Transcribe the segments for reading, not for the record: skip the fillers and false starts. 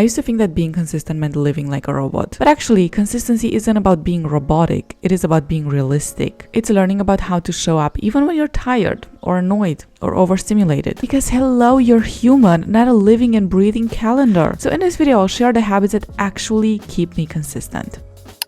I used to think that being consistent meant living like a robot. But actually, consistency isn't about being robotic. It is about being realistic. It's learning about how to show up even when you're tired or annoyed or overstimulated. Because hello, you're human, not a living and breathing calendar. So in this video, I'll share the habits that actually keep me consistent.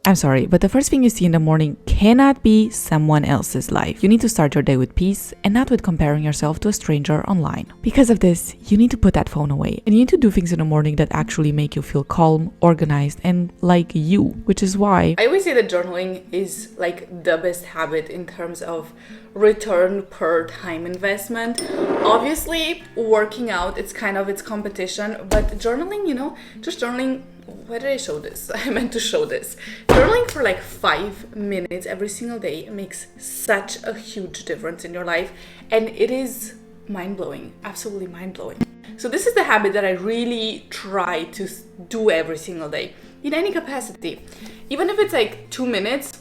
I'm sorry, but the first thing you see in the morning cannot be someone else's life. You need to start your day with peace and not with comparing yourself to a stranger online. Because of this, you need to put that phone away and you need to do things in the morning that actually make you feel calm, organized, and like you, which is why I always say that journaling is like the best habit in terms of return per time investment. Obviously, working out, it's kind of its competition, but journaling, just journaling. Why did I show this? I meant to show this. Journaling for like 5 minutes every single day makes such a huge difference in your life, and it is mind-blowing, absolutely mind-blowing. So this is the habit that I really try to do every single day in any capacity. Even if it's like 2 minutes,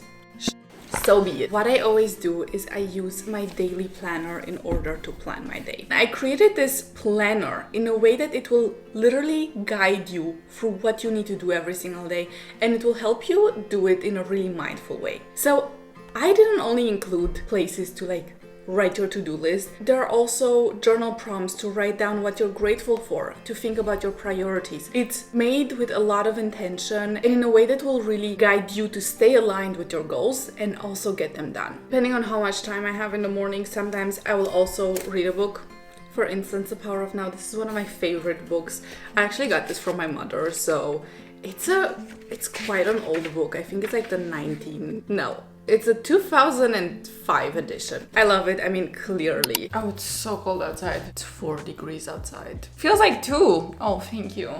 so be it. What I always do is I use my daily planner in order to plan my day. I created this planner in a way that it will literally guide you through what you need to do every single day, and it will help you do it in a really mindful way. So I didn't only include places to write your to-do list. There are also journal prompts to write down what you're grateful for, to think about your priorities. It's made with a lot of intention and in a way that will really guide you to stay aligned with your goals and also get them done. Depending on how much time I have in the morning, sometimes I will also read a book. For instance, The Power of Now. This is one of my favorite books. I actually got this from my mother, so it's quite an old book. I think it's like it's a 2005 edition. I love it. I mean, clearly. Oh, it's so cold outside. It's 4 degrees outside. Feels like 2. Oh, thank you.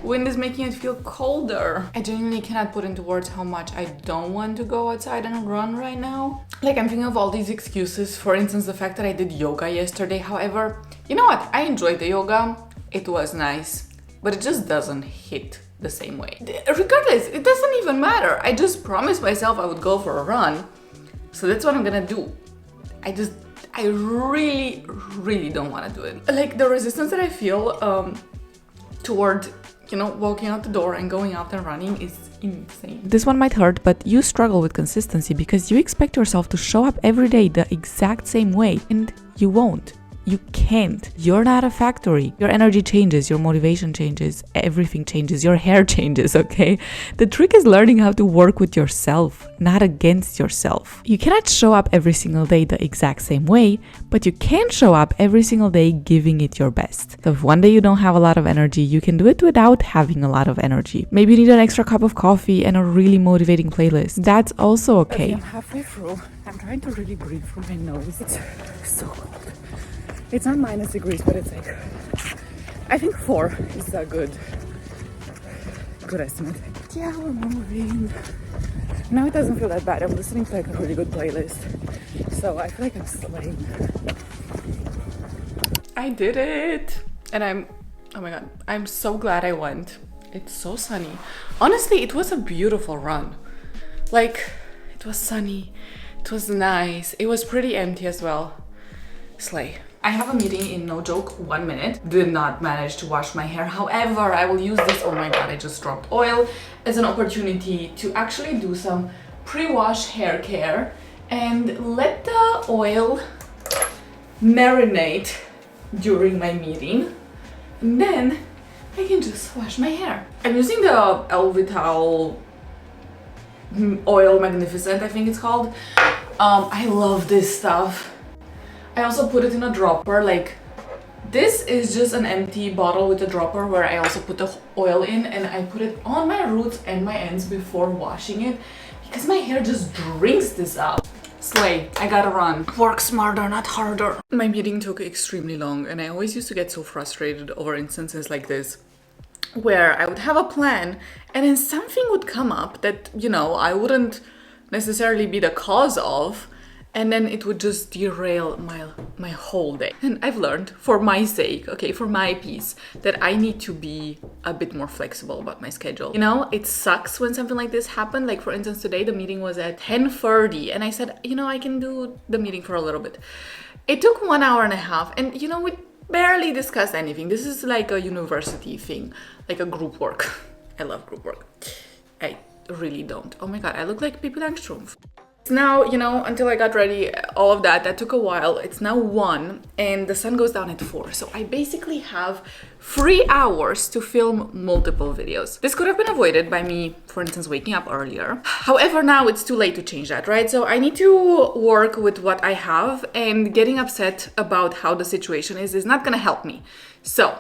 Wind is making it feel colder. I genuinely cannot put into words how much I don't want to go outside and run right now. I'm thinking of all these excuses. For instance, the fact that I did yoga yesterday. However, you know what? I enjoyed the yoga. It was nice, but it just doesn't hit the same way. Regardless, it doesn't even matter. I just promised myself I would go for a run. So that's what I'm gonna do. I really, really don't want to do it. The resistance that I feel toward, walking out the door and going out and running is insane. This one might hurt, but you struggle with consistency because you expect yourself to show up every day the exact same way, and you won't. You can't. You're not a factory. Your energy changes, your motivation changes, everything changes, your hair changes, okay? The trick is learning how to work with yourself, not against yourself. You cannot show up every single day the exact same way, but you can show up every single day giving it your best. So if one day you don't have a lot of energy, you can do it without having a lot of energy. Maybe you need an extra cup of coffee and a really motivating playlist. That's also okay. I'm halfway through. I'm trying to really breathe through my nose. It's so cold. It's not minus degrees, but it's I think 4 is a good estimate. Yeah, we're moving. Now it doesn't feel that bad. I'm listening to a really good playlist. So I feel like I'm slaying. I did it. And oh my God, I'm so glad I went. It's so sunny. Honestly, it was a beautiful run. It was sunny. It was nice. It was pretty empty as well. Slay. I have a meeting in, no joke, 1 minute. Did not manage to wash my hair. However, I will use this, oh my God, I just dropped oil, as an opportunity to actually do some pre-wash hair care and let the oil marinate during my meeting. And then I can just wash my hair. I'm using the Vital Oil Magnificent, I think it's called. I love this stuff. I also put it in a dropper. This is just an empty bottle with a dropper where I also put the oil in, and I put it on my roots and my ends before washing it because my hair just drinks this up. Slay. I gotta run. Work smarter, not harder. My meeting took extremely long, and I always used to get so frustrated over instances like this where I would have a plan and then something would come up that, I wouldn't necessarily be the cause of, and then it would just derail my whole day. And I've learned, for my sake, for my peace, that I need to be a bit more flexible about my schedule. It sucks when something like this happened. For instance, today the meeting was at 10:30 and I said, I can do the meeting for a little bit. It took 1 hour and a half, and barely discuss anything. This is like a university thing, like a group work. I love group work. I really don't. Oh my god, I look like Pippi Langstrumpf. Now, until I got ready, all of that took a while. It's now 1 and the sun goes down at 4. So I basically have 3 hours to film multiple videos. This could have been avoided by me, for instance, waking up earlier. However, now it's too late to change that, right? So I need to work with what I have, and getting upset about how the situation is not gonna help me. So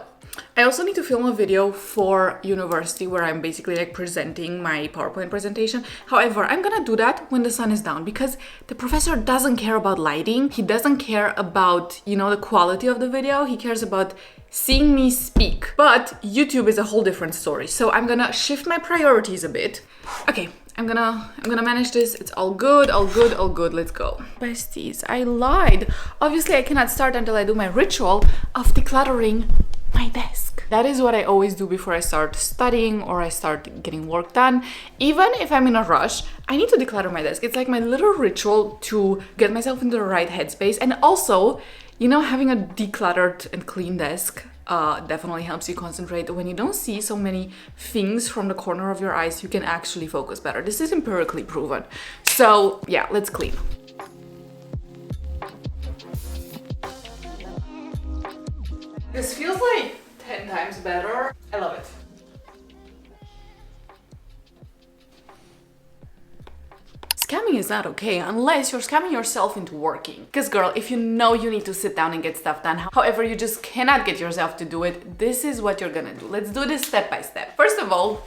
I also need to film a video for university where I'm basically like presenting my PowerPoint presentation. However, I'm gonna do that when the sun is down because the professor doesn't care about lighting. He doesn't care about, the quality of the video. He cares about seeing me speak. But YouTube is a whole different story. So I'm gonna shift my priorities a bit. Okay, I'm gonna manage this. It's all good, all good, all good. Let's go. Besties, I lied. Obviously, I cannot start until I do my ritual of decluttering my desk. That is what I always do before I start studying or I start getting work done. Even if I'm in a rush, I need to declutter my desk. It's like my little ritual to get myself into the right headspace. And also, having a decluttered and clean desk definitely helps you concentrate. When you don't see so many things from the corner of your eyes, you can actually focus better. This is empirically proven. So yeah, let's clean. This feels like 10 times better. I love it. Scamming is not okay unless you're scamming yourself into working. Because girl, if you know you need to sit down and get stuff done, however, you just cannot get yourself to do it, this is what you're gonna do. Let's do this step by step. First of all,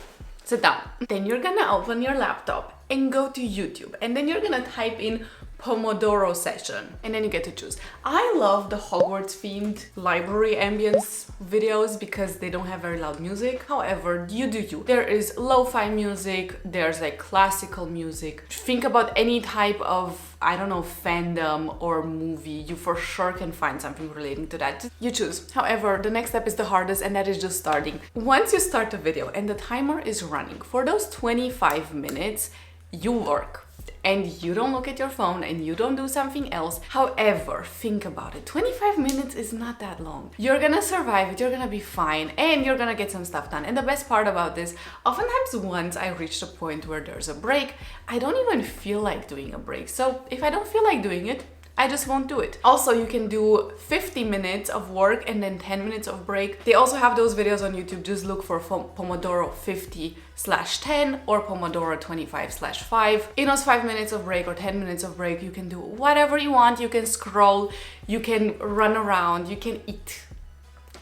sit down. Then you're gonna open your laptop and go to YouTube. And then you're gonna type in Pomodoro session, and then you get to choose. I love the Hogwarts themed library ambience videos because they don't have very loud music. However, you do you. There is lo-fi music, there's like classical music. Think about any type of, fandom or movie. You for sure can find something relating to that. You choose. However, the next step is the hardest, and that is just starting. Once you start the video and the timer is running, for those 25 minutes, you work. And you don't look at your phone and you don't do something else. However, think about it. 25 minutes is not that long. You're gonna survive it, you're gonna be fine, and you're gonna get some stuff done. And the best part about this, oftentimes once I reach a point where there's a break, I don't even feel like doing a break. So if I don't feel like doing it, I just won't do it. Also, you can do 50 minutes of work and then 10 minutes of break. They also have those videos on YouTube. Just look for Pomodoro 50/10 or Pomodoro 25/5. In those 5 minutes of break or 10 minutes of break, you can do whatever you want. You can scroll, you can run around, you can eat.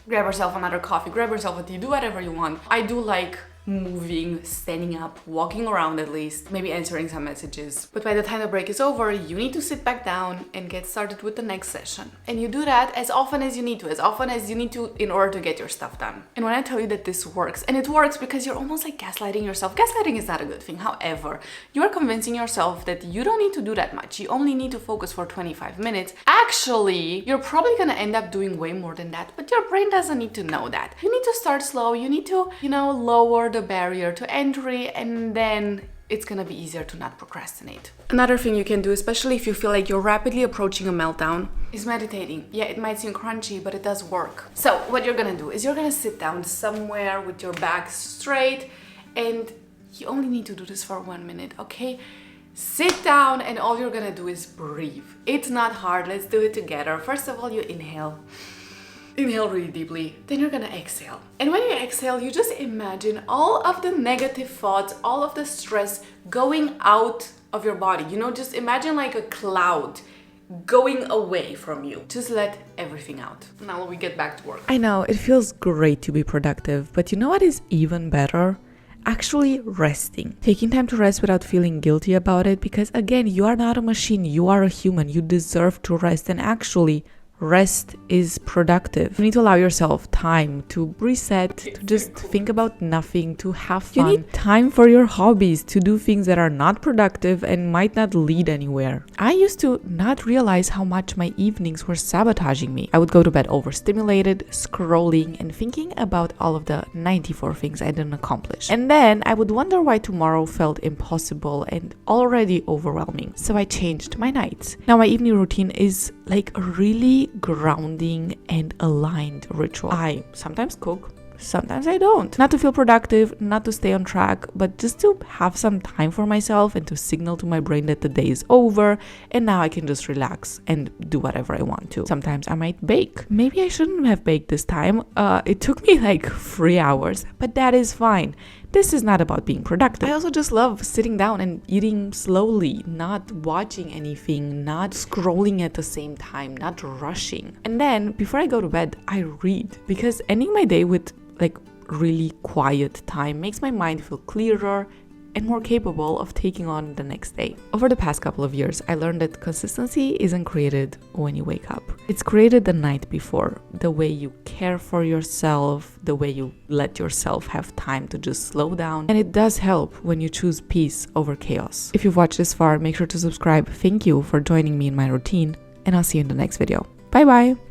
Grab yourself another coffee, grab yourself a tea, do whatever you want. I do like moving, standing up, walking around at least, maybe answering some messages. But by the time the break is over, you need to sit back down and get started with the next session. And you do that as often as you need to in order to get your stuff done. And when I tell you that this works, and it works because you're almost like gaslighting yourself. Gaslighting is not a good thing. However, you are convincing yourself that you don't need to do that much. You only need to focus for 25 minutes. Actually, you're probably gonna end up doing way more than that, but your brain doesn't need to know that. You need to start slow. You need to, lower the barrier to entry, and then it's gonna be easier to not procrastinate. Another thing you can do, especially if you feel like you're rapidly approaching a meltdown, is meditating. Yeah, it might seem crunchy, but it does work. So what you're gonna do is you're gonna sit down somewhere with your back straight, and you only need to do this for 1 minute, okay? Sit down, and all you're gonna do is breathe. It's not hard. Let's do it together. First of all, you inhale. Inhale really deeply, then you're gonna exhale. And when you exhale, you just imagine all of the negative thoughts, all of the stress going out of your body. Just imagine like a cloud going away from you. Just let everything out. Now we get back to work. I know, it feels great to be productive, but you know what is even better? Actually resting. Taking time to rest without feeling guilty about it, because again, you are not a machine, you are a human, you deserve to rest, and actually rest is productive. You need to allow yourself time to reset, to just think about nothing, to have fun. You need time for your hobbies, to do things that are not productive and might not lead anywhere. I used to not realize how much my evenings were sabotaging me. I would go to bed overstimulated, scrolling and thinking about all of the 94 things I didn't accomplish. And then I would wonder why tomorrow felt impossible and already overwhelming. So I changed my nights. Now my evening routine is like a really grounding and aligned ritual. I sometimes cook, sometimes I don't. Not to feel productive, not to stay on track, but just to have some time for myself and to signal to my brain that the day is over and now I can just relax and do whatever I want to. Sometimes I might bake. Maybe I shouldn't have baked this time. It took me like 3 hours, but that is fine. This is not about being productive. I also just love sitting down and eating slowly, not watching anything, not scrolling at the same time, not rushing. And then before I go to bed, I read, because ending my day with like really quiet time makes my mind feel clearer and more capable of taking on the next day. Over the past couple of years, I learned that consistency isn't created when you wake up. It's created the night before, the way you care for yourself, the way you let yourself have time to just slow down. And it does help when you choose peace over chaos. If you've watched this far, make sure to subscribe. Thank you for joining me in my routine, and I'll see you in the next video. Bye bye!